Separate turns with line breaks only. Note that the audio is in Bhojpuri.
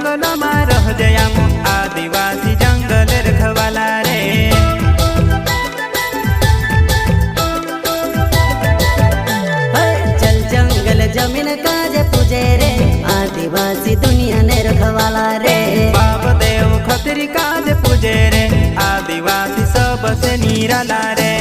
जंगलમાં રહજે આમ आदिवासी जंगल रखवाला रे।
चल जंगल जमीन काजे पूजे रे आदिवासी दुनिया ने रखवाला रे।
बाप देव खतरी काजे पूजे रे आदिवासी सबसे निराला रे।